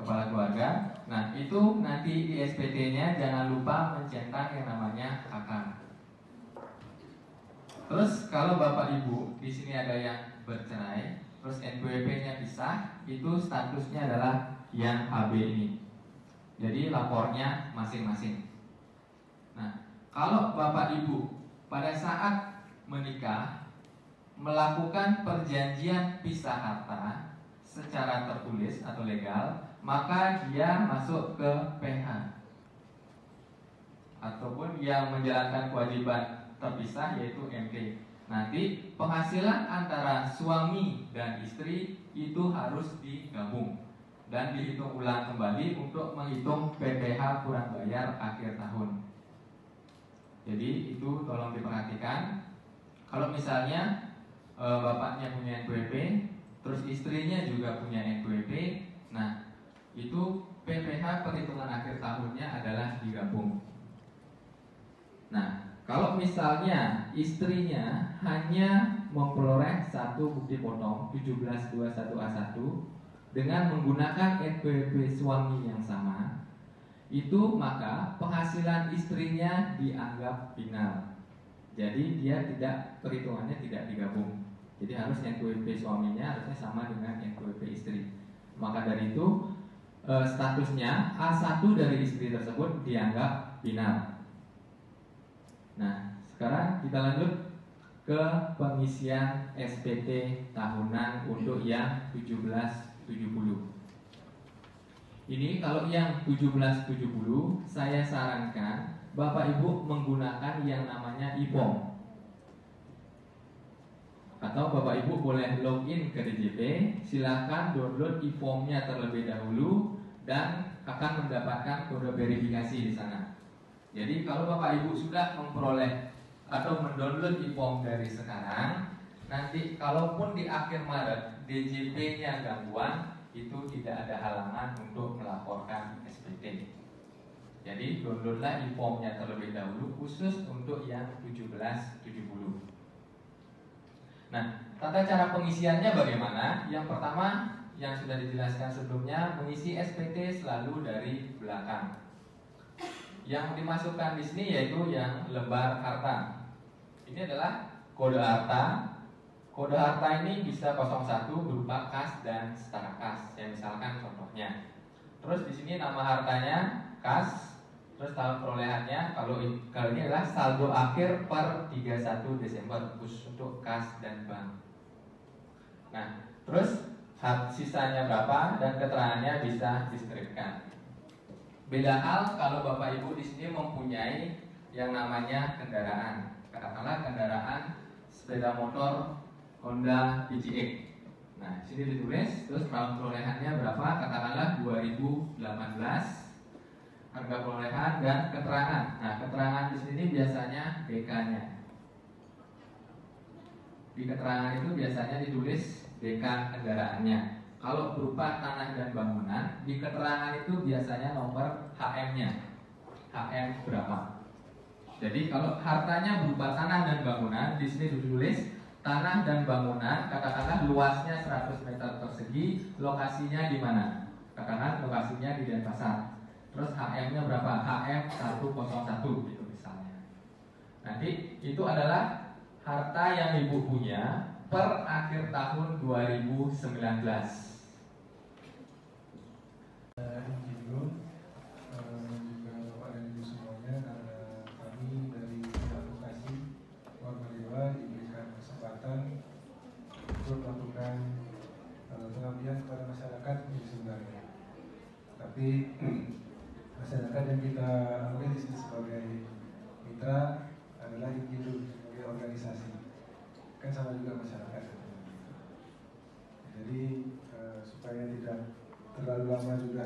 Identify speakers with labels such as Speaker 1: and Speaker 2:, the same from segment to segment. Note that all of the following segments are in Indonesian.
Speaker 1: kepala keluarga. Nah, itu nanti di SPT-nya jangan lupa mencetak yang namanya KK. Terus kalau Bapak Ibu di sini ada yang bercerai, terus NPWP-nya pisah, itu statusnya adalah yang HB ini. Jadi lapornya masing-masing. Nah, kalau Bapak Ibu pada saat menikah melakukan perjanjian pisah harta secara tertulis atau legal, maka dia masuk ke PH. Ataupun yang menjalankan kewajiban terpisah yaitu MT. Nanti penghasilan antara suami dan istri itu harus digabung dan dihitung ulang kembali untuk menghitung PPh kurang bayar akhir tahun. Jadi itu tolong diperhatikan. Kalau misalnya bapaknya punya NPWP, terus istrinya juga punya NPWP, nah itu PPh perhitungan akhir tahunnya adalah digabung. Nah, kalau misalnya istrinya hanya memperoleh satu bukti potong 1721A1 dengan menggunakan NPWP suami yang sama, itu maka penghasilan istrinya dianggap final. Jadi dia tidak, perhitungannya tidak digabung. Jadi harus NPWP suaminya harusnya sama dengan NPWP istri. Maka dari itu statusnya A1 dari istri tersebut dianggap final. Nah, sekarang kita lanjut ke pengisian SPT tahunan untuk yang 1770. Ini kalau yang 1770 saya sarankan Bapak Ibu menggunakan yang namanya IPOM. Atau Bapak Ibu boleh login ke DJP, silakan download IPOM-nya terlebih dahulu dan akan mendapatkan kode verifikasi di sana. Jadi kalau Bapak Ibu sudah memperoleh atau mendownload IPOM dari sekarang, nanti kalaupun di akhir Maret DJP-nya gangguan, itu tidak ada halangan untuk melaporkan SPT. Jadi downloadlah IPOM-nya terlebih dahulu khusus untuk yang 1770. Nah, tata cara pengisiannya bagaimana? Yang pertama yang sudah dijelaskan sebelumnya, mengisi SPT selalu dari belakang. Yang dimasukkan di sini yaitu yang lembar harta. Ini adalah kode harta. Kode harta ini bisa 01 berupa kas dan setara kas. Ya misalkan contohnya. Terus di sini nama hartanya kas. Terus tahun perolehannya kalau ini adalah saldo akhir per 31 Desember khusus untuk kas dan bank. Nah, terus sisanya berapa dan keterangannya bisa distripkan. Beda hal kalau Bapak Ibu di sini mempunyai yang namanya kendaraan. Katakanlah kendaraan sepeda motor Honda PCX. Nah, sini ditulis terus tahun perolehannya berapa? Katakanlah 2018. Harga perolehan dan keterangan. Nah, keterangan di sini biasanya DK-nya. Di keterangan itu biasanya ditulis DK kendaraannya. Kalau berupa tanah dan bangunan, di keterangan itu biasanya nomor HM-nya. HM berapa? Jadi kalau hartanya berupa tanah dan bangunan, di sini ditulis tanah dan bangunan, katakanlah luasnya 100 meter persegi, lokasinya di mana? Katakanlah lokasinya di Denpasar. Terus HM-nya berapa? HM 101 gitu misalnya. Nanti itu adalah harta yang Ibu punya per akhir tahun 2019.
Speaker 2: Juga Bapak dan Ibu semuanya, karena kami dari advokasi Warga Dewa diberikan kesempatan untuk melakukan pengabdian kepada masyarakat ini sebenarnya. Tapi masyarakat yang kita ambil di sini sebagai mitra adalah Injilu sebagai organisasi, kan sama juga masyarakat. Jadi supaya tidak terlalu lama juga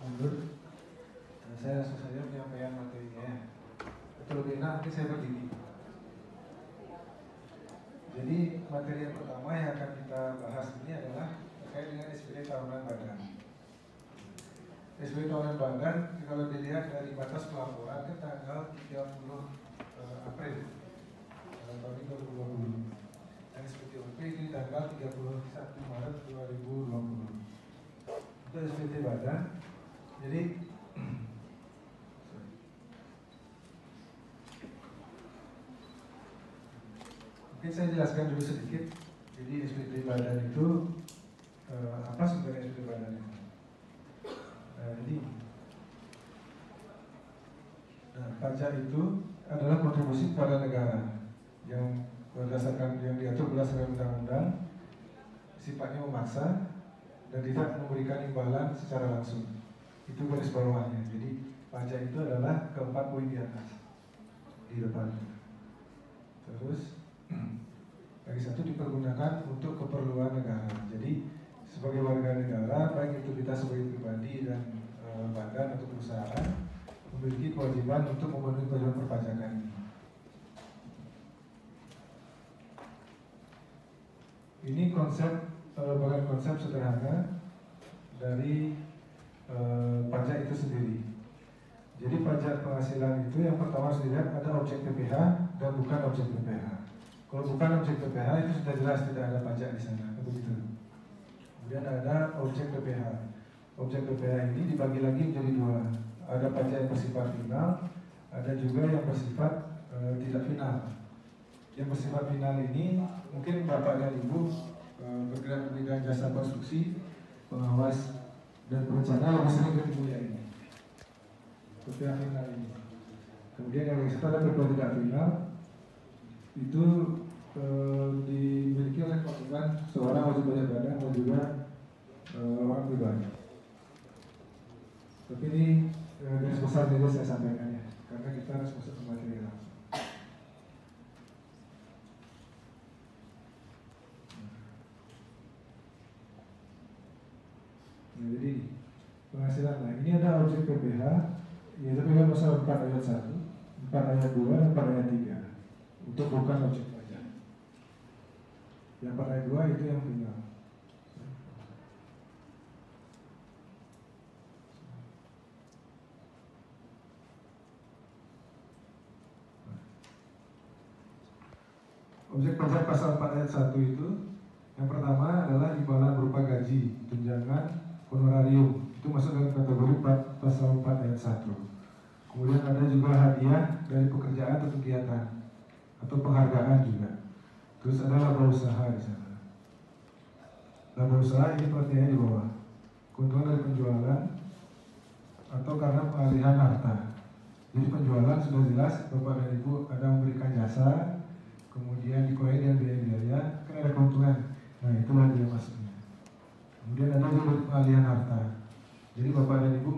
Speaker 2: mundur, saya langsung saja penyampaian materinya. Terlebih nanti saya berdiri. Jadi materi yang pertama yang akan kita bahas ini adalah terkait dengan SPT tahunan badan. SPT tahunan badan kalau dilihat dari batas pelaporan ke tanggal 30 April tahun 2020. Dan SPT OP ini tanggal 31 Maret 2020. Itu SPT badan. Jadi mungkin saya jelaskan dulu sedikit. Jadi SPT badan itu apa sebenarnya SPT badan itu? Jadi pajak itu adalah kontribusi kepada negara yang berdasarkan yang diatur berdasarkan undang-undang, sifatnya memaksa dan tidak memberikan imbalan secara langsung. Itu garis bawahnya. Jadi pajak itu adalah keempat poin di atas di depan. Terus lagi satu dipergunakan untuk keperluan negara. Jadi sebagai warga negara, baik itu kita sebagai pribadi dan badan atau perusahaan, memiliki kewajiban untuk memenuhi kewajiban perpajakan ini. Ini bagian konsep sederhana dari pajak itu sendiri. Jadi pajak penghasilan itu yang pertama harus dilihat ada objek PPh dan bukan objek PPh. Kalau bukan objek PPh itu sudah jelas tidak ada pajak di sana, begitu. Kemudian ada objek PPh. Objek PPh ini dibagi lagi menjadi dua. Ada pajak yang bersifat final, ada juga yang bersifat tidak final. Yang bersifat final ini mungkin Bapak dan Ibu bergerak di bidang jasa konstruksi, pengawas dan perencana lebih sering ketemu ya ini. PPh final ini. Kemudian yang bersifat ada PPh tidak final itu dimiliki oleh konsumen seorang wajib pajak badan dan juga orang pribadi. Tapi ini garis besar saja saya sampaikan ya, karena kita harus masuk ke materi langsung. Nah, jadi penghasilan. Nah, ini ada objek PPh, yaitu PPh pasal 4 ayat 1, 4 ayat 2, dan 4 ayat 3. Untuk bukan objek pajak. Yang 4 ayat 2 itu yang final. Objek pajak pasal 4 ayat 1 itu yang pertama adalah imbalan berupa gaji, tunjangan, honorarium. Itu masuk dalam kategori pasal 4 ayat 1. Kemudian ada juga hadiah dari pekerjaan atau kegiatan atau penghargaan juga. Terus ada laba usaha di sana. Laba usaha ini pengertiannya di bawah. Keuntungan dari penjualan atau karena pengalihan harta. Jadi penjualan sudah jelas, Bapak dan Ibu ada memberikan jasa, kemudian dikurangi dengan biaya-biaya, kan ada keuntungan. Nah, itulah dia maksudnya. Kemudian ada juga pengalihan harta. Jadi Bapak dan Ibu